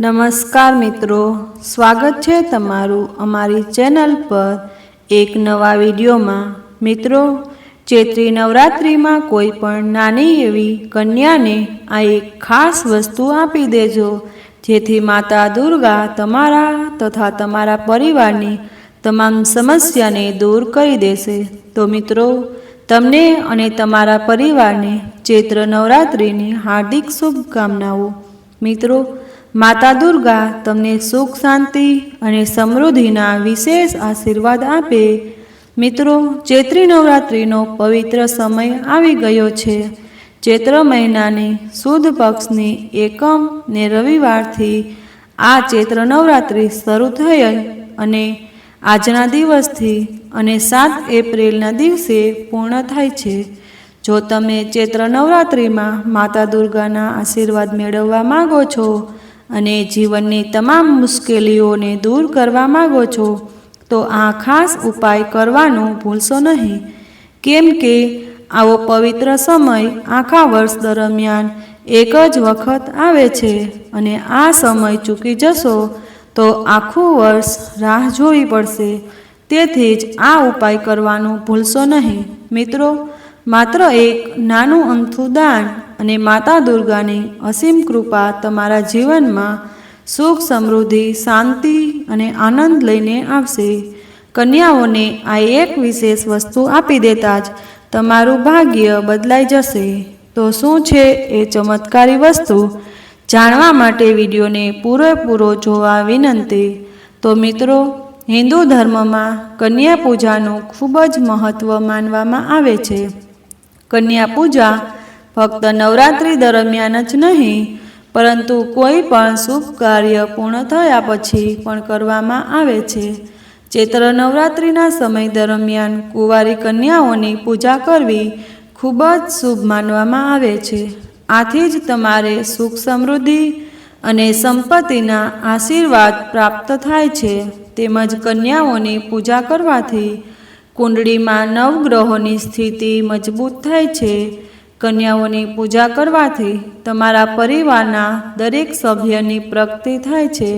નમસ્કાર મિત્રો, સ્વાગત છે તમારું અમારી ચેનલ પર એક નવા વિડીયોમાં। મિત્રો, ચૈત્રી નવરાત્રિમાં કોઈ પણ નાની એવી કન્યાને આ એક ખાસ વસ્તુ આપી દેજો, જેથી માતા દુર્ગા તમારા તથા તમારા પરિવારની તમામ સમસ્યાને દૂર કરી દેશે। તો મિત્રો, તમને અને તમારા પરિવારને ચૈત્ર નવરાત્રિની હાર્દિક શુભકામનાઓ। મિત્રો, માતા દુર્ગા તમને સુખ શાંતિ અને સમૃદ્ધિના વિશેષ આશીર્વાદ આપે। મિત્રો, ચૈત્રી નવરાત્રિનો પવિત્ર સમય આવી ગયો છે। ચૈત્ર મહિનાની સુદ પક્ષની એકમ ને રવિવારથી આ ચૈત્ર નવરાત્રિ શરૂ થઈ અને આજના દિવસથી અને 7 એપ્રિલના દિવસે પૂર્ણ થાય છે। જો તમે ચૈત્ર નવરાત્રિમાં માતા દુર્ગાના આશીર્વાદ મેળવવા માગો છો અને જીવનની તમામ મુશ્કેલીઓને દૂર કરવા માગો છો તો આ ખાસ ઉપાય કરવાનું ભૂલશો નહીં, કેમ કે આવો પવિત્ર સમય આખા વર્ષ દરમિયાન એક જ વખત આવે છે અને આ સમય ચૂકી જશો તો આખું વર્ષ રાહ જોવી પડશે। તેથી જ આ ઉપાય કરવાનું ભૂલશો નહીં। મિત્રો, માત્ર એક નાનું અમથું દાન અને માતા દુર્ગાની અસીમ કૃપા તમારા જીવનમાં સુખ સમૃદ્ધિ શાંતિ અને આનંદ લઈને આવશે। કન્યાઓને આ એક વિશેષ વસ્તુ આપી દેતા જ તમારું ભાગ્ય બદલાઈ જશે। તો શું છે એ ચમત્કારી વસ્તુ, જાણવા માટે વિડીયોને પૂરેપૂરો જોવા વિનંતી। તો મિત્રો, હિન્દુ ધર્મમાં કન્યા પૂજાનું ખૂબ જ મહત્ત્વ માનવામાં આવે છે। કન્યા પૂજા ફક્ત નવરાત્રિ દરમિયાન જ નહીં, પરંતુ કોઈ પણ શુભ કાર્ય પૂર્ણ થયા પછી પણ કરવામાં આવે છે। ચૈત્ર નવરાત્રિના સમય દરમિયાન કુંવારી કન્યાઓની પૂજા કરવી ખૂબ જ શુભ માનવામાં આવે છે। આથી જ તમારે સુખ સમૃદ્ધિ અને સંપત્તિના આશીર્વાદ પ્રાપ્ત થાય છે। તેમજ કન્યાઓની પૂજા કરવાથી કુંડળીમાં નવગ્રહોની સ્થિતિ મજબૂત થાય છે। કન્યાઓની પૂજા કરવાથી તમારા પરિવારના દરેક સભ્યની પ્રગતિ થાય છે।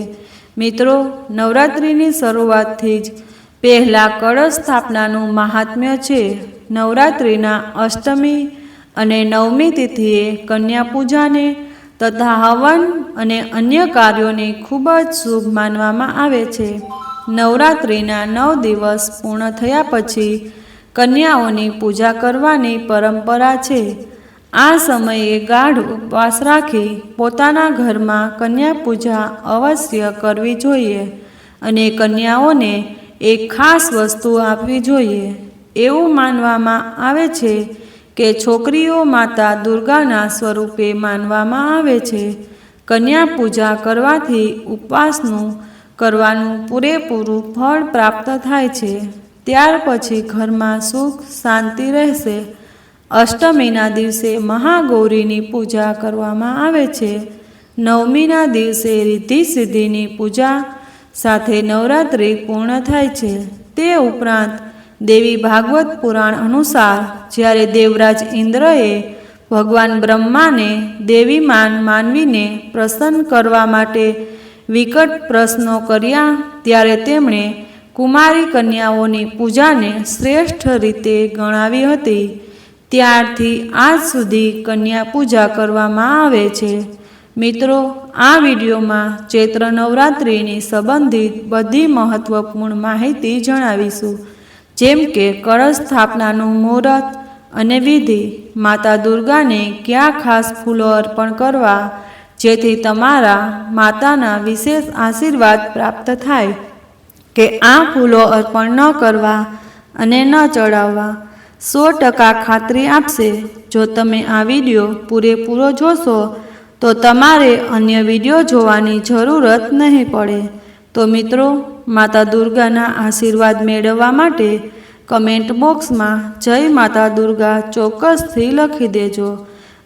મિત્રો, નવરાત્રિની શરૂઆતથી જ પહેલાં કળશ સ્થાપનાનું મહાત્મ્ય છે। નવરાત્રિના અષ્ટમી અને નવમી તિથિએ કન્યા પૂજાને તથા હવન અને અન્ય કાર્યોને ખૂબ જ શુભ માનવામાં આવે છે। નવરાત્રિના 9 દિવસ પૂર્ણ થયા પછી કન્યાઓની પૂજા કરવાની પરંપરા છે। આ સમયે ગાઢ ઉપવાસ રાખી પોતાના ઘરમાં કન્યા પૂજા અવશ્ય કરવી જોઈએ અને કન્યાઓને એક ખાસ વસ્તુ આપવી જોઈએ। એવું માનવામાં આવે છે કે છોકરીઓ માતા દુર્ગાના સ્વરૂપે માનવામાં આવે છે। કન્યા પૂજા કરવાથી ઉપવાસનું કરવાનું પૂરેપૂરું ફળ પ્રાપ્ત થાય છે। ત્યાર પછી ઘરમાં સુખ શાંતિ રહેશે। અષ્ટમીના દિવસે મહાગૌરીની પૂજા કરવામાં આવે છે। નવમીના દિવસે રિદ્ધિ સિદ્ધિની પૂજા સાથે નવરાત્રિ પૂર્ણ થાય છે। તે ઉપરાંત દેવી ભાગવત પુરાણ અનુસાર જ્યારે દેવરાજ ઇન્દ્રએ ભગવાન બ્રહ્માને દેવીમાન માનવીને પ્રસન્ન કરવા માટે વિકટ પ્રશ્નો કર્યા, ત્યારે તેમણે કુમારી કન્યાઓની પૂજાને શ્રેષ્ઠ રીતે ગણાવી હતી। ત્યારથી આજ સુધી કન્યા પૂજા કરવામાં આવે છે। મિત્રો, આ વિડીયોમાં ચૈત્ર નવરાત્રિની સંબંધિત બધી મહત્વપૂર્ણ માહિતી જણાવીશું, જેમ કે કળશ સ્થાપનાનું મુહૂર્ત અને વિધિ, માતા દુર્ગાને કયા ખાસ ફૂલો અર્પણ કરવા જેથી તમારા માતાના વિશેષ આશીર્વાદ પ્રાપ્ત થાય કે આ ફૂલો અર્પણ ન કરવા અને ન ચડાવવા 100% ખાતરી આપશે। જો તમે આ વિડીયો પૂરેપૂરો જોશો તો તમારે અન્ય વિડીયો જોવાની જરૂરત નહીં પડે। તો મિત્રો, માતા દુર્ગાના આશીર્વાદ મેળવવા માટે કમેન્ટ બોક્સમાં જય માતા દુર્ગા ચોક્કસથી લખી દેજો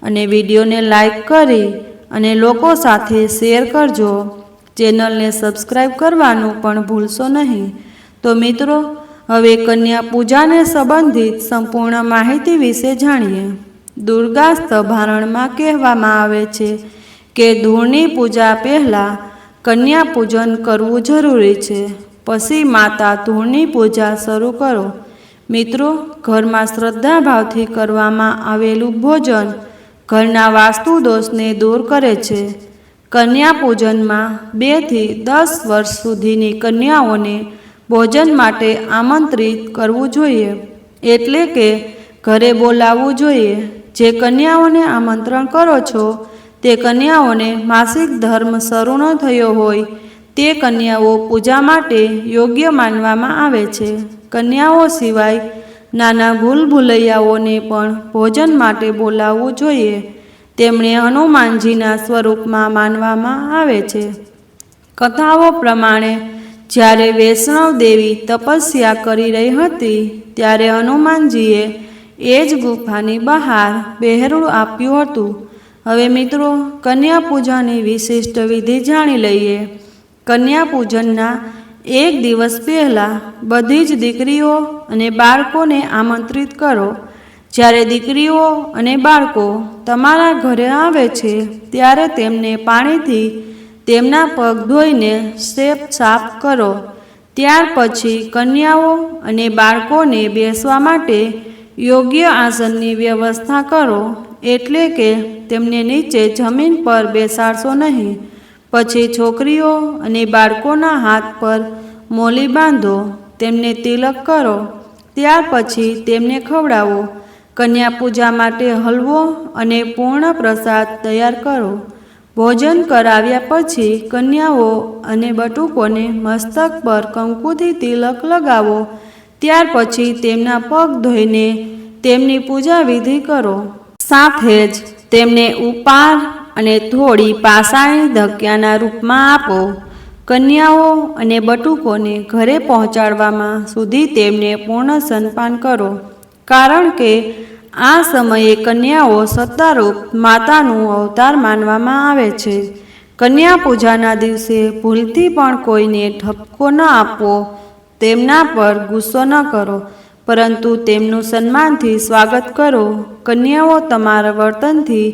અને વિડીયોને લાઈક કરી અને લોકો સાથે શેર કરજો। ચેનલને સબસ્ક્રાઈબ કરવાનું પણ ભૂલશો નહીં। તો મિત્રો, હવે કન્યા પૂજાને સંબંધિત સંપૂર્ણ માહિતી વિશે જાણીએ। દુર્ગા સ્તભારણમાં કહેવામાં આવે છે કે ધૂળની પૂજા પહેલાં કન્યા પૂજન કરવું જરૂરી છે. પછી માતા ધૂળની પૂજા શરૂ કરો. મિત્રો, ઘરમાં શ્રદ્ધાભાવથી કરવામાં આવેલું ભોજન ઘરના વાસ્તુ દોષને દૂર કરે છે. કન્યા પૂજનમાં 2 થી 10 વર્ષ સુધીની કન્યાઓને ભોજન માટે આમંત્રિત કરવું જોઈએ, એટલે કે ઘરે બોલાવવું જોઈએ. જે કન્યાઓને આમંત્રણ કરો છો તે કન્યાઓને માસિક ધર્મ શરૂ ન થયો હોય તે કન્યાઓ પૂજા માટે યોગ્ય માનવામાં આવે છે. કન્યાઓ સિવાય નાના ભૂલભુલૈયાઓને પણ ભોજન માટે બોલાવવું જોઈએ. તેમણે હનુમાનજીના સ્વરૂપમાં માનવામાં આવે છે. કથાઓ પ્રમાણે જ્યારે વૈષ્ણવ દેવી તપસ્યા કરી રહી હતી ત્યારે હનુમાનજીએ એ જ ગુફાની બહાર બહેરું આપ્યું હતું. હવે મિત્રો, કન્યા પૂજાની વિશિષ્ટ વિધિ જાણી લઈએ. કન્યા પૂજનના 1 દિવસ પહેલાં બધી જ દીકરીઓ અને બાળકોને આમંત્રિત કરો. જ્યારે દીકરીઓ અને બાળકો તમારા ઘરે આવે છે ત્યારે તેમને પાણીથી તેમના પગ ધોઈને સાફ કરો. ત્યાર પછી કન્યાઓ અને બાળકોને બેસવા માટે યોગ્ય આસનની વ્યવસ્થા કરો, એટલે કે તેમને નીચે જમીન પર બેસાડશો નહીં. પછી છોકરીઓ અને બાળકોના હાથ પર મોલી બાંધો, તેમને તિલક કરો. ત્યાર પછી તેમને ખવડાવો. કન્યા પૂજા માટે હલવો અને પૂર્ણ પ્રસાદ તૈયાર કરો. ભોજન કરાવ્યા પછી કન્યાઓ અને બટુકોને મસ્તક પર કંકુથી તિલક લગાવો. ત્યાર પછી તેમના પગ ધોઈને તેમની પૂજા વિધિ કરો. સાથે જ તેમને ઉપહાર અને થોડી પાષાણી ધક્યાના રૂપમાં આપો. કન્યાઓ અને બટુકોને ઘરે પહોંચાડવામાં સુધી તેમને પૂર્ણ સ્તનપાન કરો, કારણ કે આ સમયે કન્યાઓ સત્તારૂપ માતાનું અવતાર માનવામાં આવે છે. કન્યા પૂજાના દિવસે ભૂલથી પણ કોઈને ઠપકો ન આપવો. તેમના પર ગુસ્સો ન કરો, પરંતુ તેમનું સન્માનથી સ્વાગત કરો. કન્યાઓ તમારા વર્તનથી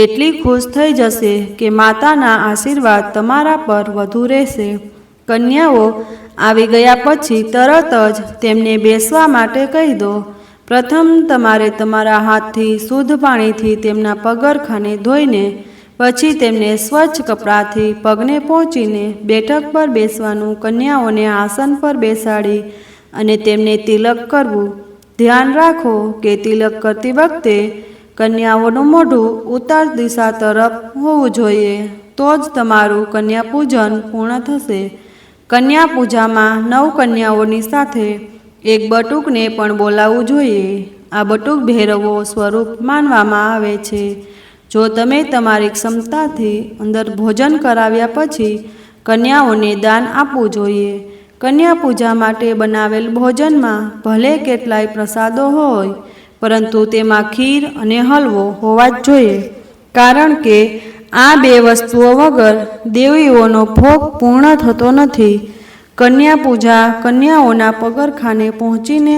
એટલી ખુશ થઈ જશે કે માતાના આશીર્વાદ તમારા પર વધુ રહેશે. કન્યાઓ આવી ગયા પછી તરત જ તેમને બેસવા માટે કહી દો. પ્રથમ તમારે તમારા હાથથી શુદ્ધ પાણીથી તેમના પગરખાને ધોઈને પછી તેમને સ્વચ્છ કપડાથી પગને પહોંચીને બેઠક પર બેસવાનું. કન્યાઓને આસન પર બેસાડી અને તેમને તિલક કરવું. ધ્યાન રાખો કે તિલક કરતી વખતે કન્યાઓનું મોઢું ઉત્તર દિશા તરફ હોવું જોઈએ, તો જ તમારું કન્યા પૂજન પૂર્ણ થશે. કન્યા પૂજામાં 9 કન્યાઓની સાથે એક બટુકને પણ બોલાવવું જોઈએ. આ બટુક ભૈરવો સ્વરૂપ માનવામાં આવે છે. જો તમે તમારી ક્ષમતાથી અંદર ભોજન કરાવ્યા પછી કન્યાઓને દાન આપવું જોઈએ. કન્યા પૂજા માટે બનાવેલ ભોજનમાં ભલે કેટલાય પ્રસાદો હોય, પરંતુ તેમાં ખીર અને હલવો હોવા જ જોઈએ, કારણ કે આ 2 વસ્તુઓ વગર દેવીઓનો ભોગ પૂર્ણ થતો નથી. કન્યા પૂજા કન્યાઓના પગરખાને પહોંચીને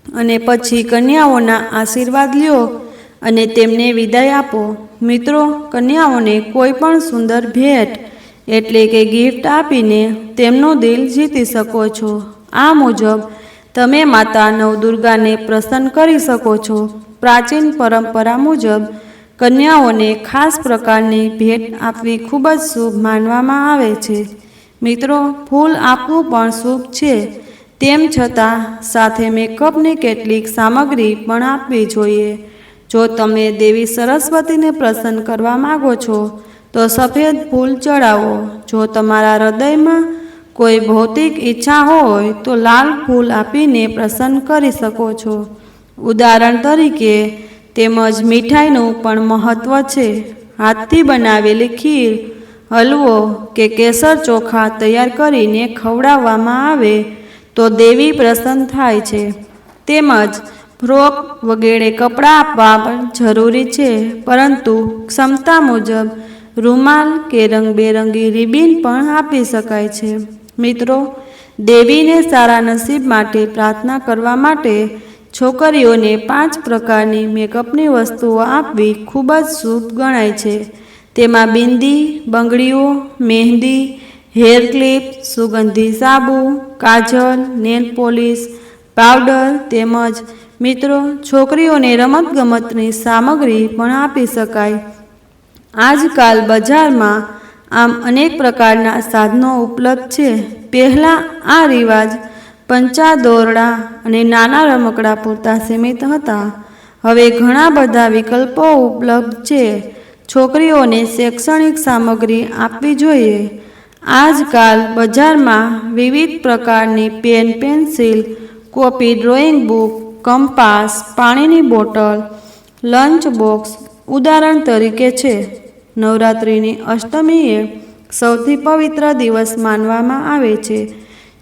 અને પછી કન્યાઓના આશીર્વાદ લ્યો અને તેમને વિદાય આપો. મિત્રો, કન્યાઓને કોઈ પણ સુંદર ભેટ એટલે કે ગિફ્ટ આપીને તેમનું દિલ જીતી શકો છો. આ મુજબ તમે માતા નવદુર્ગાને પ્રસન્ન કરી શકો છો. પ્રાચીન પરંપરા મુજબ કન્યાઓને ખાસ પ્રકારની ભેટ આપવી ખૂબ જ શુભ માનવામાં આવે છે. મિત્રો, ફૂલ આપવું પણ શુભ છે. તેમ છતાં સાથે મેકઅપની કેટલીક સામગ્રી પણ આપવી જોઈએ. જો તમે દેવી સરસ્વતીને પ્રસન્ન કરવા માગો છો તો સફેદ ફૂલ ચડાવો. જો તમારા હૃદયમાં કોઈ ભૌતિક ઈચ્છા હોય તો લાલ ફૂલ આપીને પ્રસન્ન કરી શકો છો. ઉદાહરણ તરીકે, તેમજ મીઠાઈનું પણ મહત્ત્વ છે. હાથથી બનાવેલી ખીર, હલવો કે કેસર ચોખા તૈયાર કરીને ખવડાવવામાં આવે તો દેવી પ્રસન્ન થાય છે. તેમજ ફ્રોક વગેરે કપડાં આપવા પણ જરૂરી છે, પરંતુ ક્ષમતા મુજબ રૂમાલ કે રંગબેરંગી રિબીન પણ આપી શકાય છે. મિત્રો, દેવીને સારા નસીબ માટે પ્રાર્થના કરવા માટે છોકરીઓને 5 પ્રકારની મેકઅપની વસ્તુઓ આપવી ખૂબ જ શુભ ગણાય છે. તેમાં બિંદી, બંગડીઓ, મહેંદી, હેર ક્લિપ, સુગંધી સાબુ, કાજલ, નેલ પોલિશ, પાવડર તેમજ મિત્રો છોકરીઓને રમતગમતની સામગ્રી પણ આપી શકાય. આજકાલ બજારમાં આમ અનેક પ્રકારના સાધનો ઉપલબ્ધ છે. પહેલાં આ રિવાજ પંચા, દોરડા અને નાના રમકડા પૂરતા સીમિત હતા. હવે ઘણા બધા વિકલ્પો ઉપલબ્ધ છે. છોકરીઓને શૈક્ષણિક સામગ્રી આપવી જોઈએ. આજકાલ બજારમાં વિવિધ પ્રકારની pen, pencil, copy, drawing book, compass, પાણીની બોટલ, લંચ બોક્સ ઉદાહરણ તરીકે છે. નવરાત્રિની અષ્ટમી એ સૌથી પવિત્ર દિવસ માનવામાં આવે છે.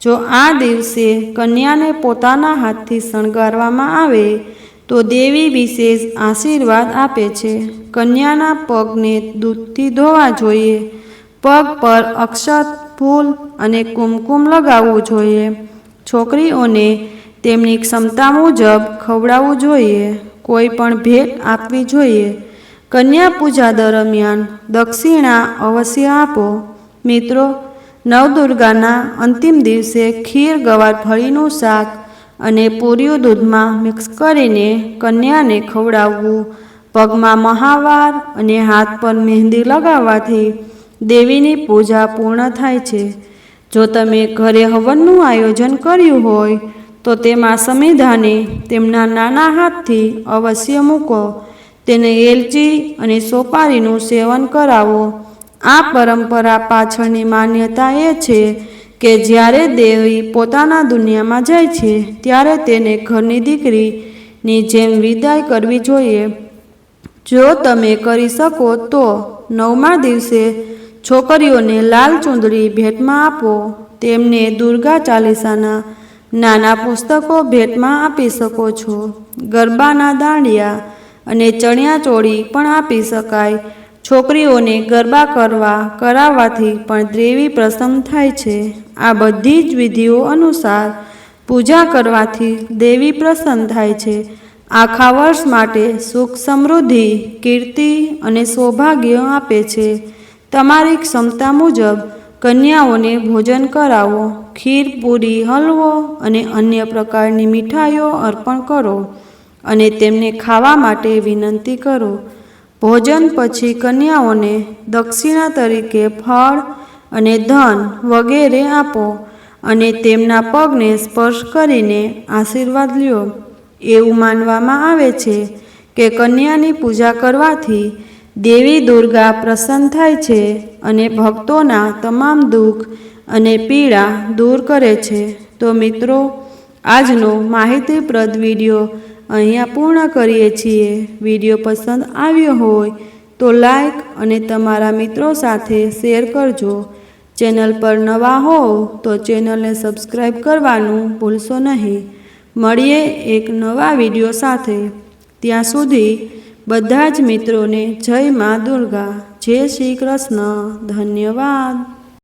જો આ દિવસે કન્યાને પોતાના હાથથી શણગારવામાં આવે તો દેવી વિશેષ આશીર્વાદ આપે છે. કન્યાના પગને દૂધથી ધોવા જોઈએ. પગ પર અક્ષત, ફૂલ અને કુમકુમ લગાવવું જોઈએ. છોકરીઓને તેમની ક્ષમતા મુજબ ખવડાવવું જોઈએ. કોઈ પણ ભેટ આપવી જોઈએ. કન્યા પૂજા દરમિયાન દક્ષિણા અવશ્ય આપો. મિત્રો, નવદુર્ગાના અંતિમ દિવસે ખીર, ગવારફળીનું શાક અને પૂરિયું દૂધમાં મિક્સ કરીને કન્યાને ખવડાવવું. પગમાં મહાવાર અને હાથ પર મહેંદી લગાવવાથી દેવીની પૂજા પૂર્ણ થાય છે. જો તમે ઘરે હવનનું આયોજન કર્યું હોય તો તેમાં સમિધાને તેમના નાના હાથથી અવશ્ય મૂકો. તેને એલચી અને સોપારીનું સેવન કરાવો. આ પરંપરા પાછળની માન્યતા એ છે કે જ્યારે દેવી પોતાના દુનિયામાં જાય છે ત્યારે તેને ઘરની દીકરીની જેમ વિદાય કરવી જોઈએ. જો તમે કરી શકો તો 9મા દિવસે છોકરીઓને લાલ ચૂંદડી ભેટમાં આપો. તેમને દુર્ગા ચાલીસાના નાના પુસ્તકો ભેટમાં આપી શકો છો. ગરબાના દાંડિયા અને ચણિયાચોળી પણ આપી શકાય. છોકરીઓને ગરબા કરાવવાથી પણ દેવી પ્રસન્ન થાય છે. આ બધી જ વિધિઓ અનુસાર પૂજા કરવાથી દેવી પ્રસન્ન થાય છે. આખા વર્ષ માટે સુખ, સમૃદ્ધિ, કીર્તિ અને સૌભાગ્ય આપે છે. તમારી ક્ષમતા મુજબ કન્યાઓને ભોજન કરાવો. ખીર, પૂરી, હલવો અને અન્ય પ્રકારની મીઠાઈઓ અર્પણ કરો અને તેમને ખાવા માટે વિનંતી કરો. ભોજન પછી કન્યાઓને દક્ષિણા તરીકે ફળ અને ધન વગેરે આપો અને તેમના પગને સ્પર્શ કરીને આશીર્વાદ લ્યો. એવું માનવામાં આવે છે કે કન્યાની પૂજા કરવાથી દેવી દુર્ગા પ્રસન્ન થાય છે અને ભક્તોના તમામ દુઃખ અને પીડા દૂર કરે છે. તો મિત્રો, આજનો માહિતીપ્રદ વિડીયો અહીંયા પૂર્ણ કરીએ છીએ. વિડીયો પસંદ આવ્યો હોય તો લાઈક અને તમારા મિત્રો સાથે શેર કરજો. ચેનલ પર નવા હોવ તો ચેનલને સબસ્ક્રાઈબ કરવાનું ભૂલશો નહીં. મળીએ એક નવા વિડીયો સાથે. ત્યાં સુધી બધા જ મિત્રોને જય મા દુર્ગા. જય શ્રી કૃષ્ણ. ધન્યવાદ.